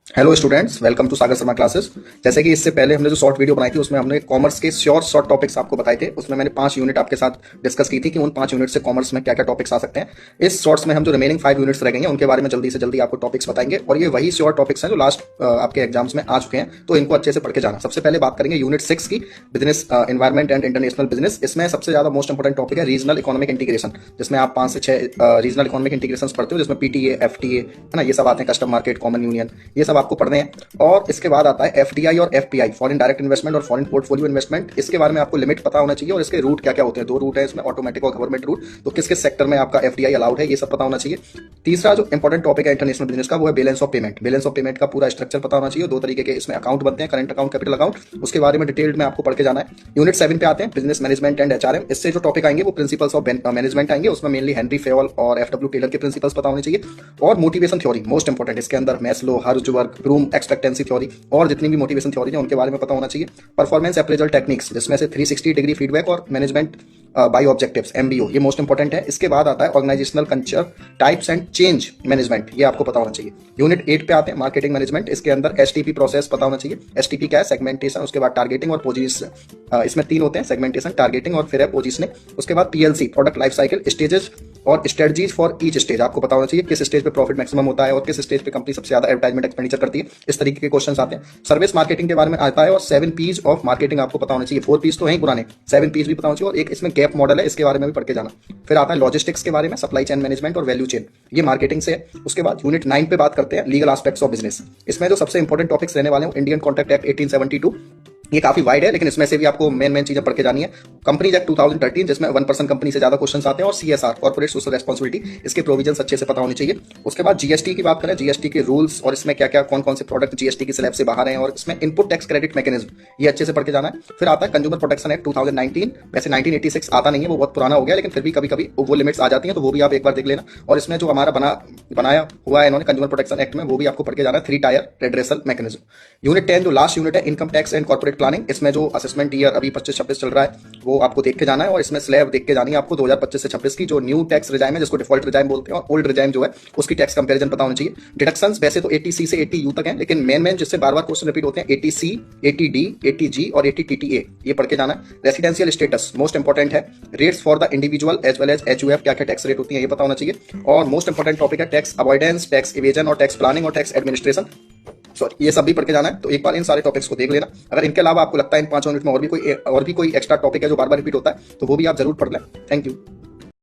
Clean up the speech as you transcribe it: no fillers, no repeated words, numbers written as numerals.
Hello students, welcome to Sagar Sharma classes. जैसे कि इससे पहले हमने जो शॉर्ट वीडियो बनाई थी उसमें हमने कॉमर्स के शॉर्ट टॉपिक्स आपको बताए थे। उसमें मैंने 5 यूनिट आपके साथ डिस्कस की थी कि उन 5 यूनिट से कॉमर्स में क्या क्या टॉपिक्स आ सकते हैं। इस शॉर्ट्स में हम जो रिमेनिंग 5 यूनिट्स रह गए हैं उनके बारे में जल्दी से जल्दी आपको टॉपिक्स बताएंगे, और ये वही शॉर्ट टॉपिक्स हैं जो लास्ट आपके एग्जाम्स में आ चुके हैं, तो इनको अच्छे से पढ़ के जाना। सबसे पहले बात करेंगे यूनिट 6 की, business environment and international business. इसमें सबसे ज्यादा मोस्ट इंपोर्टेंट टॉपिक है रीजनल इकोनॉमिक इंटीग्रेशन, जिसमें आप 5 से 6 रीजनल इकोनॉमिक इंटीग्रेशन पढ़ते हो, जिसमें पीटीए, एफटीए है ना, ये सब आते हैं, कस्टम मार्केट, कॉमन यूनियन, ये सब आपको पढ़ने हैं। और इसके बाद आता है एफडीआई और एफपीआई, फॉरेन डायरेक्ट इन्वेस्टमेंट और फॉरेन पोर्टफोलियो इन्वेस्टमेंट। इसके बारे में आपको लिमिट पता होना चाहिए और इसके रूट क्या क्या होते हैं। 2 रूट है इसमें, ऑटोमेटिक और गवर्नमेंट रूट, तो किस किस सेक्टर में आपका एफडीआई अलाउड है ये सब पता होना चाहिए। तीसरा जो इंपॉर्टेंट टॉपिक है इंटरनेशनल बिजनेस का, वो है balance of payment. Balance of payment का पूरा स्ट्रक्चर पता होना चाहिए। 2 तरीके के इसमें अकाउंट बनते हैं, करंट अकाउंट, कैपिटल अकाउंट, उसके बारे में डिटेल्ड में आपको पढ़ के जाना है। यूनिट 7 पे आते हैं, बिजनेस मैनेजमेंट एंड एचआरएम। इससे जो टॉपिक आएंगे वो प्रिंसिपल्स ऑफ मैनेजमेंट आएंगे। उसमें मेनली हेनरी फेवल और एफडब्ल्यू टेलर के प्रिंसिपल्स पता होने चाहिए, और मोटिवेशन थ्योरी मोस्ट इंपॉर्टेंट। इसके अंदर मैस्लो, हर्ट्जबर्ग, ब्लूम एक्सपेक्टेंसी थ्योरी और जितनी भी मोटिवेशन थ्योरी है उनके बारे में पता होना चाहिए। परफॉर्मेंस अप्रेजल टेक्निक्स, जिसमें से 360 डिग्री फीडबैक और मैनेजमेंट बाय ऑब्जेक्टिव्स, एमबीओ, ये मोस्ट इंपॉर्टेंट है। इसके बाद आता है organisational culture, types and change management, ये आपको पता होना चाहिए। यूनिट 8 पे आते हैं, मार्केटिंग मैनेजमेंट। इसके अंदर एसटीपी प्रोसेस पता होना चाहिए। एसटीपी क्या है? सेगमेंटेशन, उसके बाद टारगेटिंग और पोजीशन। इसमें 3 होते हैं, सेगमेंटेशन, टारगेटिंग और फिर है पोजीशनिंग। उसके बाद PLC, product life cycle, stages और स्ट्रेटजीज फॉर ईच स्टेज, आपको पता होना चाहिए किस स्टेज पे प्रॉफिट मैक्सिमम होता है और किस स्टेज पे कंपनी सबसे ज्यादा एडवर्टाइजमेंट एक्सपेंडिचर करती है। इस तरीके के क्वेश्चंस आते हैं। सर्विस मार्केटिंग के बारे में आता है, और 7 पीज ऑफ मार्केटिंग आपको पता होना चाहिए। 4 पीज तो हैं पुराने, 7 पीज भी पता होना चाहिए, और एक इसमें गैप मॉडल है, इसके बारे में भी पढ़ के जाना। फिर आता है लॉजिस्टिक्स के बारे में, सप्लाई चेन मैनेजमेंट और वैल्यू चेन, ये मार्केटिंग से है। उसके बाद यूनिट 9 पे बात करते हैं, लीगल एस्पेक्ट्स ऑफ बिजनेस। इसमें जो सबसे इंपॉर्टेंट टॉपिक्स रहने वाले हैं, इंडियन कॉन्ट्रैक्ट एक्ट 1872, ये काफी वाइड है, लेकिन इसमें से भी आपको मेन चीजें पढ़ के जानी है। कंपनीज एक्ट 2013, जिसमें 1% कंपनी से ज्यादा क्वेश्चंस आते हैं, और सीएसआर, कॉर्पोरेट सोशल रेस्पॉन्सिबिलिटी, इसके प्रोविजंस अच्छे से पता होने चाहिए। उसके बाद जीएसटी की बात करें, जीएसटी के रूल्स और इसमें क्या क्या कौन कौन से प्रोडक्ट जीएसटी की स्लैब से बाहर हैं, और इसमें इनपुट टैक्स क्रेडिट मैकेनिज्म, ये अच्छे से पढ़ के जाना है। फिर आता है कंज्यूमर प्रोटेक्शन एक्ट 2019, वैसे 1986 आता नहीं है, वो बहुत पुराना हो गया, लेकिन फिर भी कभी कभी वो लिमिट्स आ जाती हैं, तो वो भी आप एक बार देख लेना। और इसमें जो हमारा बनाया हुआ है इन्होंने कंज्यूमर प्रोटेक्शन एक्ट में, वो भी आपको पढ़ के जाना है, 3 टायर रेड्रेसल मैकेनिज्म। यूनिट 10 जो लास्ट यूनिट है, income tax and corporate planning, इसमें जो असेसमेंट ईयर अभी 25-26 चल रहा है वो आपको देख के जाना है, और इसमें स्लैब देख के जानी है आपको 2025 से 26 की, जो न्यू टैक्स रिजाइम है जिसको डिफॉल्ट रिजाइम बोलते हैं, और ओल्ड रिजाइम जो है उसकी टैक्स कंपैरिजन पता होना चाहिए। डिडक्शंस वैसे तो 80C से 80U तक है, लेकिन मेन जिससे बार बार क्वेश्चन रिपीट होते हैं 80C, 80D, 80G और 80TTA, ये पढ़ के जाना है। रेसिडेंशियल स्टेटस मोस्ट इंपॉर्टेंट है। Rates for the individual as well as HUF, क्या क्या टैक्स रेट होती है ये पता होना चाहिए। और मोस्ट इंपॉर्टेंट टॉपिक है टैक्स अवॉइडेंस, टैक्स इवेजन और टैक्स प्लानिंग और टैक्स एडमिनिस्ट्रेशन, सॉरी, ये सब भी पढ़ के जाना है। तो एक बार इन सारे टॉपिक्स को देख लेना। अगर इनके अलावा आपको लगता है इन 5 यूनिट में और भी कोई एक्स्ट्रा टॉपिक है जो बार बार रिपीट होता है, तो वो भी आप जरूर पढ़ लें। Thank you.